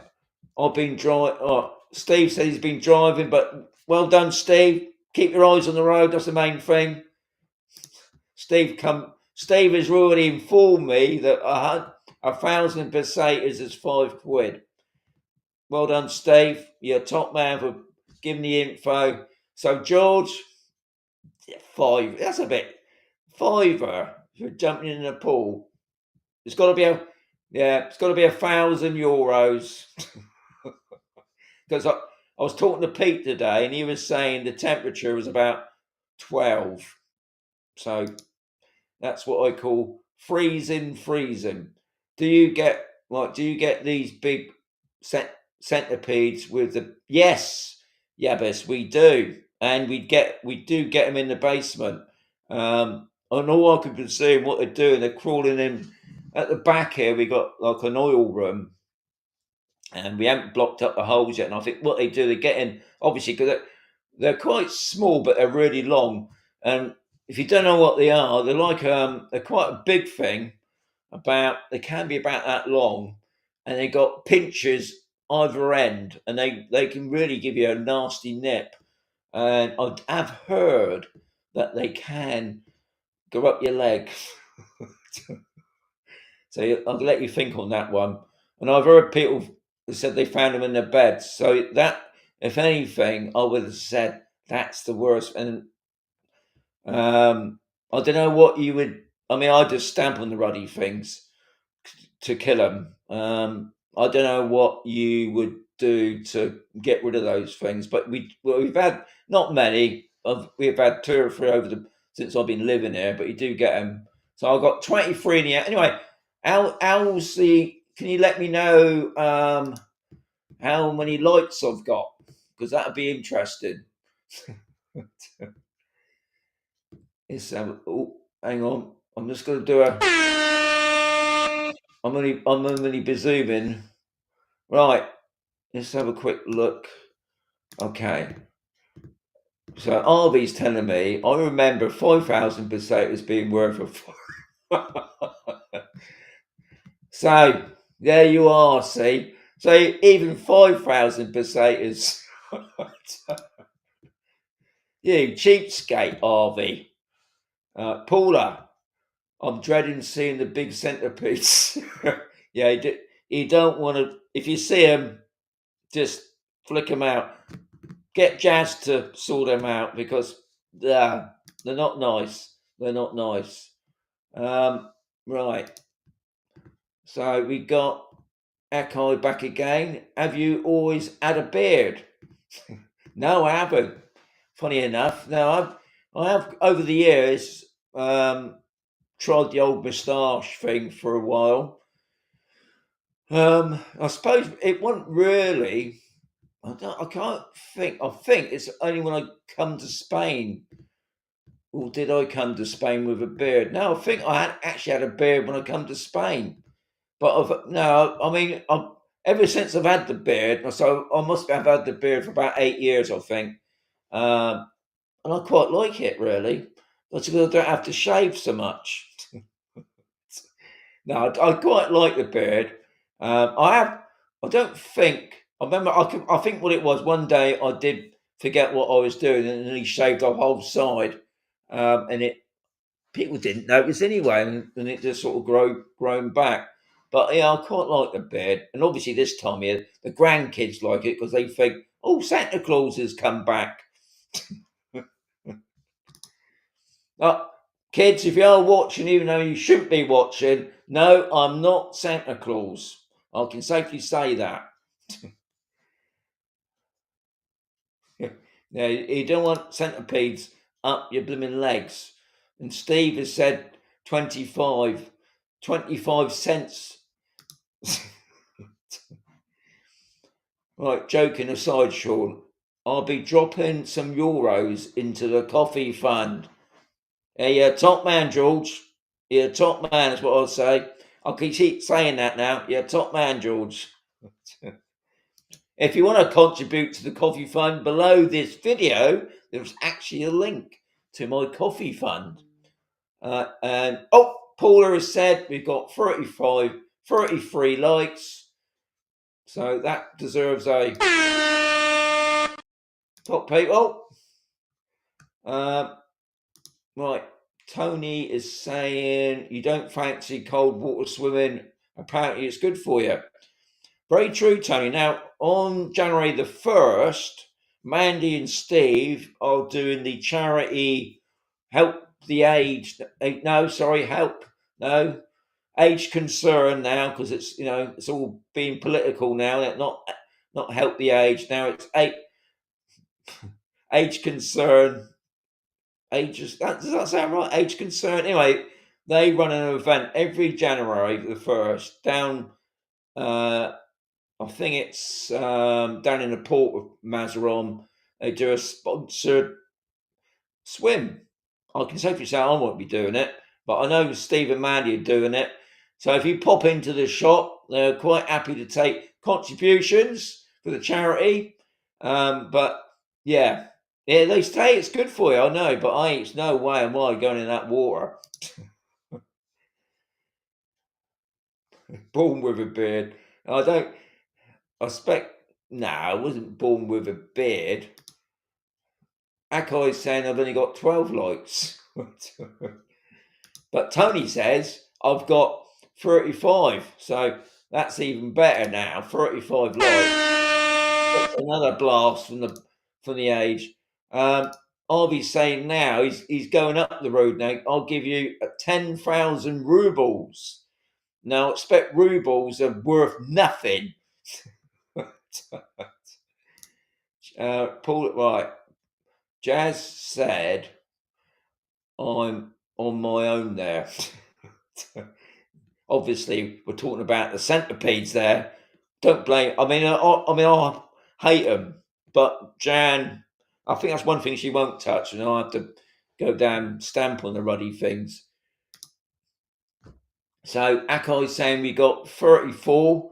I've been driving. Oh, Steve said he's been driving, but well done, Steve. Keep your eyes on the road. That's the main thing. Steve has already informed me that 1,000 pesetas is £5. Well done, Steve. You're a top man for giving the info. So, George, £5. That's a bit. £5 for jumping in the pool. It's got to be it's got to be 1,000 euros. Because I was talking to Pete today, and he was saying the temperature was about 12. So that's what I call freezing. Do you get these big centipedes with the? Yes, Yabis, we do, and we do get them in the basement. And all I can perceive what they're doing, they're crawling in at the back here. We got like an oil room, and we haven't blocked up the holes yet. And I think what they do, they get in obviously because they're quite small, but they're really long. And if you don't know what they are, they're like they're quite a big thing. They can be about that long, and they got pinchers either end, and they can really give you a nasty nip. And I have heard that they can go up your leg. So I'll let you think on that one. And I've heard people who said they found them in their beds. So that, if anything, I would have said that's the worst. And I don't know what you would. I mean, I just stamp on the ruddy things to kill them. I don't know what you would do to get rid of those things, but we've had not many. We've had 2 or 3 since I've been living here, but you do get them. So I've got 23 in the anyway. How's the? Can you let me know how many likes I've got? Because that'd be interesting. Oh, hang on. I'm just going to do a. I'm only be zooming. Right. Let's have a quick look. Okay. So Arby's telling me I remember 5,000 pesetas being worth of. So there you are. See. So even 5,000 pesetas. You cheapskate, Harvey. Paula, I'm dreading seeing the big centipedes. Yeah, you don't want to. If you see them, just flick them out. Get Jazz to sort them out because they're not nice. They're not nice. Right. So we got Echo back again. Have you always had a beard? No, I haven't. Funny enough, no, I have over the years tried the old moustache thing for a while. I suppose it wasn't really. I can't think. I think it's only when I come to Spain. Or did I come to Spain with a beard? No, I think I actually had a beard when I come to Spain. But no, I mean, ever since I've had the beard, so I must have had the beard for about 8 years, I think. And I quite like it, really. That's because I don't have to shave so much. No, I quite like the beard. I have. I don't think. I remember. I think what it was. One day I did forget what I was doing, and then he shaved off whole side, and it people didn't notice anyway, and it just sort of grown back. But yeah, I quite like the beard, and obviously this time here the grandkids like it because they think, "Oh, Santa Claus has come back." Kids, if you are watching, even though you shouldn't be watching, no, I'm not Santa Claus. I can safely say that. Now, you don't want centipedes up your blooming legs. And Steve has said 25 cents. Right, joking aside, Sean, I'll be dropping some euros into the coffee fund. Hey, you're top man, George. You're top man, is what I'll say. I can keep saying that now. You're top man, George. If you want to contribute to the coffee fund below this video, there's actually a link to my coffee fund. And Paula has said we've got 33 likes. So that deserves a top people. Right. Tony is saying you don't fancy cold water swimming. Apparently it's good for you. Very true, Tony. Now, on January the 1st, Mandy and Steve are doing the charity Help the Aged. Help. No, Age Concern now because it's all being political now. Not Help the Aged. Now it's Age Concern. Does that sound right? Age Concern. Anyway, they run an event every January the 1st down. I think it's down in the port of Mazaron. They do a sponsored swim. I can safely say I won't be doing it, but I know Steve and Mandy are doing it. So if you pop into the shop, they're quite happy to take contributions for the charity. But yeah, they say it's good for you. I know, but it's no way am I going in that water. Born with a beard. I don't. I expect. No, I wasn't born with a beard. Akai's saying I've only got 12 likes. But Tony says I've got 35. So that's even better now. 35 likes. Another blast from the age. Arby's saying now he's going up the road now. I'll give you 10,000 rubles. Now, I expect rubles are worth nothing. Paul, right. Jazz said, I'm on my own there. Obviously, we're talking about the centipedes there. Don't blame. I hate them, but Jan, I think that's one thing she won't touch, and I have to go down stamp on the ruddy things. So Akai's saying we got 34,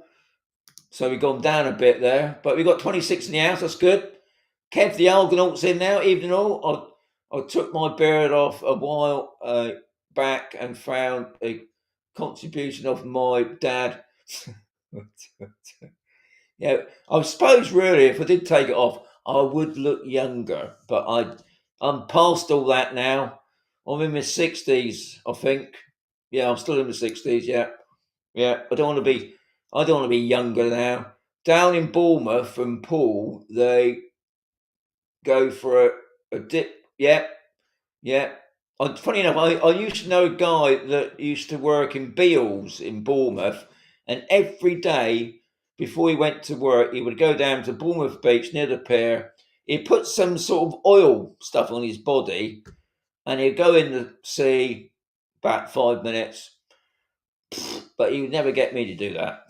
so we've gone down a bit there, but we got 26 in the house. That's good. Kev the Argonaut's in now. Evening all. I took my beard off a while back and found a contribution of my dad. Yeah, I suppose really, if I did take it off, I would look younger. But I'm past all that now. I'm in my 60s, I think. Yeah, I'm still in my 60s. Yeah, yeah. I don't want to be younger now. Down in Bournemouth from Paul, they go for a dip. Yeah, yeah. Funny enough, I used to know a guy that used to work in Beals in Bournemouth, and every day before he went to work, he would go down to Bournemouth Beach near the pier. He'd put some sort of oil stuff on his body, and he'd go in the sea about 5 minutes, but he would never get me to do that.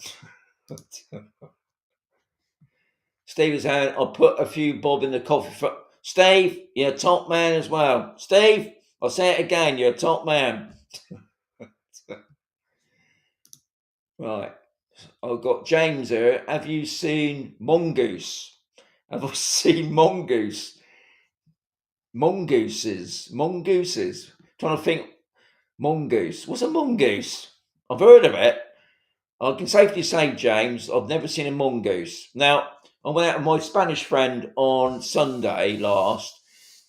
Steve was saying, I'll put a few bob in the coffee. Steve, you're a top man as well. Steve, I'll say it again, you're a top man. Right. I've got James here. Have you seen Mongoose? Have I seen Mongoose? Mongooses. Mongooses. Trying to think. Mongoose. What's a mongoose? I've heard of it. I can safely say, James, I've never seen a mongoose. Now, I went out with my Spanish friend on Sunday last,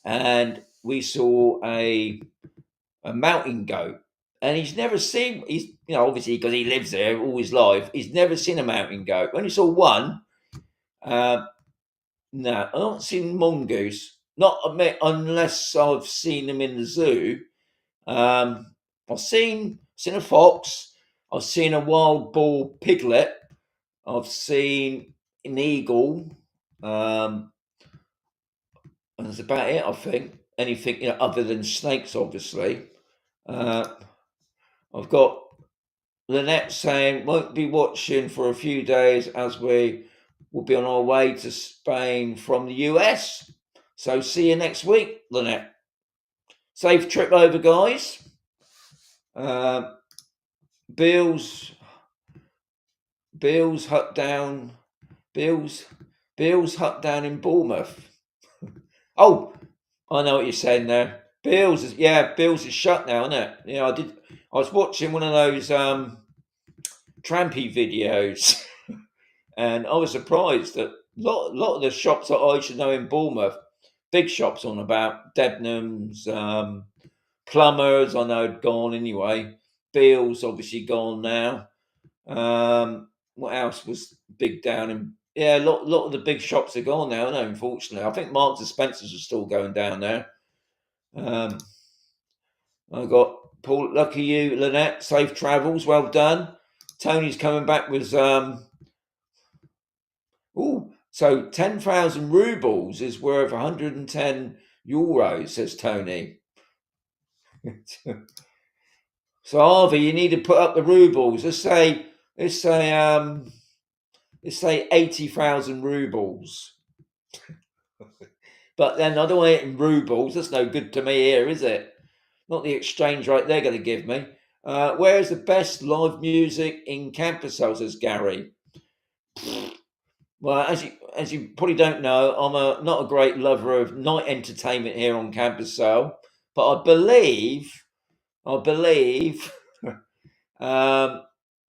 and we saw a mountain goat. And he's never seen, obviously because he lives there all his life, he's never seen a mountain goat. Only saw one. No, I've not seen mongoose. Not unless I've seen them in the zoo. I've seen a fox. I've seen a wild boar piglet. I've seen an eagle. And that's about it, I think. Anything other than snakes, obviously. I've got Lynette saying won't be watching for a few days as we will be on our way to Spain from the US. So see you next week, Lynette. Safe trip over, guys. Bill's hut down. Bill's hut down in Bournemouth. Oh, I know what you're saying there. Bill's is shut now, isn't it? Yeah, I was watching one of those trampy videos, and I was surprised that a lot of the shops that I used to know in Bournemouth, big shops on about Debenhams, Plumbers, I know had gone anyway. Beale's obviously gone now. What else was big down in? Yeah, a lot of the big shops are gone now. No, unfortunately, I think Marks and Spencers are still going down there. I got Paul. Lucky you, Lynette. Safe travels. Well done. Tony's coming back with so 10,000 rubles is worth 110 euros, says Tony. So Harvey, you need to put up the rubles. Let's say 80,000 rubles. But then I don't want it in rubles. That's no good to me here, is it? Not the exchange rate they're going to give me. Where is the best live music in campus? Says Gary. Well, as you probably don't know, I'm not a great lover of night entertainment here on Campus Sale, but I believe um,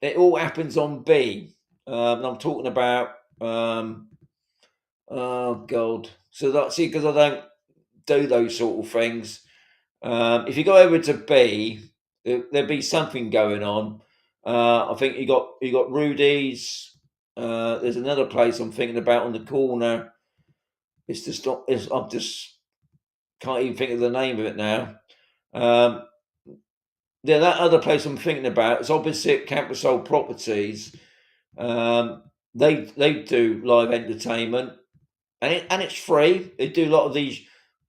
it all happens on B. And I'm talking about oh god. So that's it because I don't do those sort of things. If you go over to B, there'll be something going on. I think you got Rudy's. There's another place I'm thinking about on the corner. It's just not. I'm just can't even think of the name of it now. Um, yeah, that other place I'm thinking about is opposite Campus Old Properties. They do live entertainment, and it's free. They do a lot of these.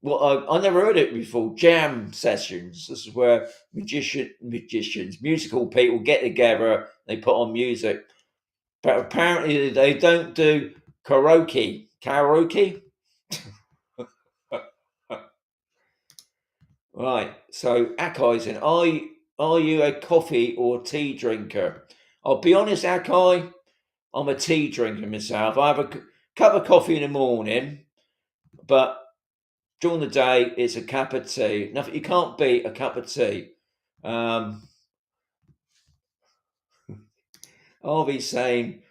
Well, I never heard it before. Jam sessions. This is where musicians, musical people get together. They put on music, but apparently they don't do karaoke. Karaoke. Right. So Akaisen, are you a coffee or tea drinker? I'll be honest, Akai. I'm a tea drinker myself. I have a cup of coffee in the morning, but during the day, it's a cup of tea. Nothing you can't beat a cup of tea. Harvey's saying,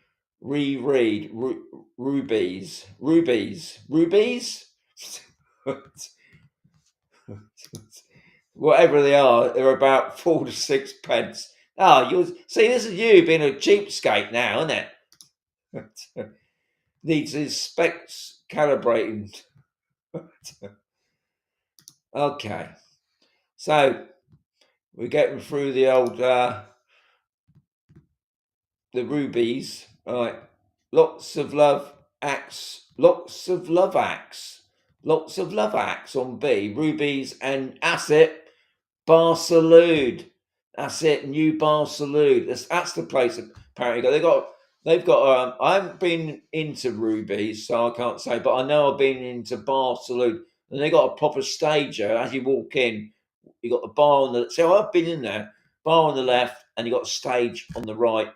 reread rubies, rubies. Whatever they are, they're about 4 to 6 pence. Oh, you see, this is you being a cheapskate now, isn't it? Needs his specs calibrating. Okay, so we're getting through the old the rubies. All right, lots of love acts, lots of love acts, lots of love acts on B. Rubies and Asset Bar Salute. That's it, New Bar Salute. That's the place. Apparently, they've got. I haven't been into Rubies, so I can't say, but I know I've been into Bar Salute, and they got a proper stager. As you walk in, you got the bar on the. So I've been in there, bar on the left, and you got a stage on the right.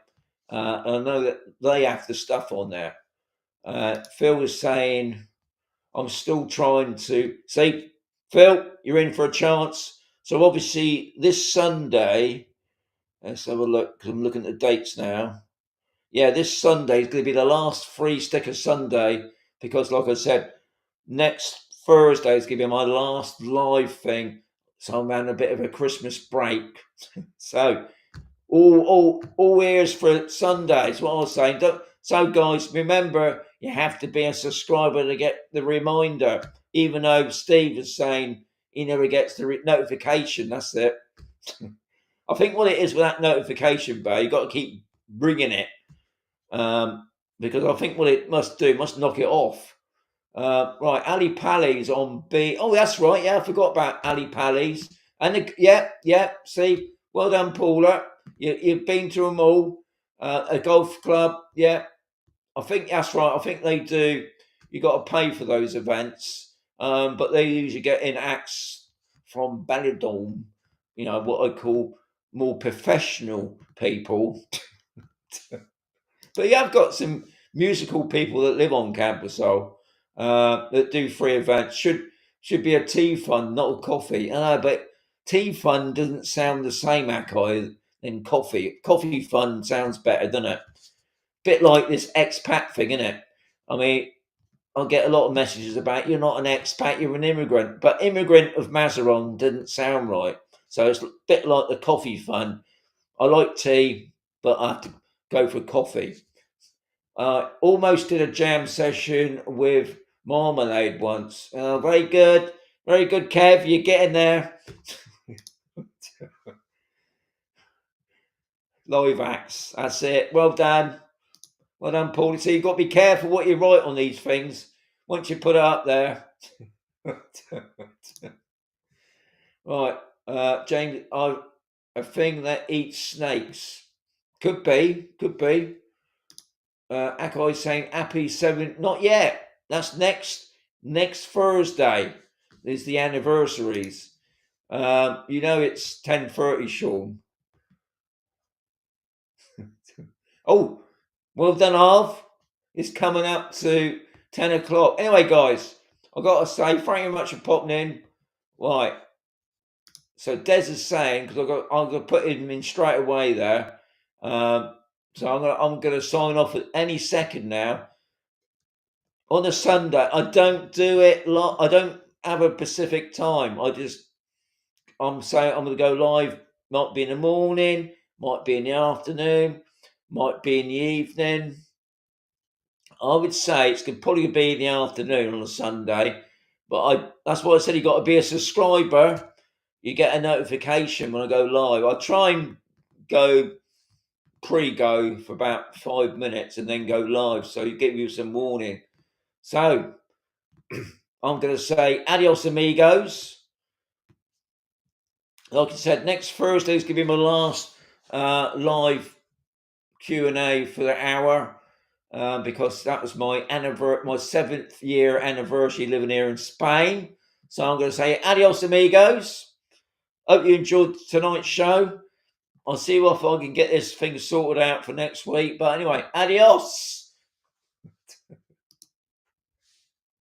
And I know that they have the stuff on there. Phil was saying, I'm still trying to see. Phil, you're in for a chance. So obviously this Sunday, let's have a look because I'm looking at the dates now. Yeah, this Sunday is going to be the last free sticker Sunday because, like I said, next Thursday is going to be my last live thing. So I'm having a bit of a Christmas break. So all ears for Sundays. What I was saying. So guys, remember you have to be a subscriber to get the reminder. Even though Steve is saying he never gets the notification. That's it. I think what it is with that notification bar, you got to keep bringing it because I think what it must do must knock it off. Right, Ali Pally's on B. Oh, that's right. Yeah, I forgot about Ali Pally's. And yeah. See, well done, Paula. You've been to them all. A golf club. Yeah, I think that's right. I think they do. You got to pay for those events, but they usually get in acts from Benidorm. You know what I call more professional people. But you have got some musical people that live on campus, so that do free events. Should be a tea fund, not a coffee. I know, but tea fund doesn't sound the same, Akai, than coffee. Coffee fund sounds better, doesn't it? Bit like this expat thing, isn't it? I mean, I get a lot of messages about you're not an expat, you're an immigrant. But immigrant of Mazaron didn't sound right. So it's a bit like the coffee fund. I like tea, but I have to go for coffee. Almost did a jam session with Marmalade once. Very good. Very good, Kev. You're getting there. Live acts. That's it. Well done. Well done, Paul. So you've got to be careful what you write on these things once you put it up there. Right. James, a thing that eats snakes. Could be. Akai's saying happy 7. Not yet. That's next Thursday. Is the anniversaries. It's 10:30, Sean. Oh, well done, Harv. It's coming up to 10 o'clock. Anyway, guys, I've got to say, thank you very much for popping in. Right. So Des is saying, because I'm going to put him in straight away there. So I'm going to sign off at any second now. On a Sunday, I don't do it. I don't have a specific time. I'm saying I'm going to go live. Might be in the morning, might be in the afternoon, might be in the evening. I would say it's going to probably be in the afternoon on a Sunday. But that's why I said you got to be a subscriber. You get a notification when I go live. I try and go pre-go for about 5 minutes and then go live, so you give you some warning. So I'm going to say adios, amigos. Like I said, next Thursday is going to be my last live Q&A for the hour because that was my 7th year anniversary living here in Spain. So I'm going to say adios, amigos. Hope you enjoyed tonight's show. I'll see if I can get this thing sorted out for next week. But anyway, adios.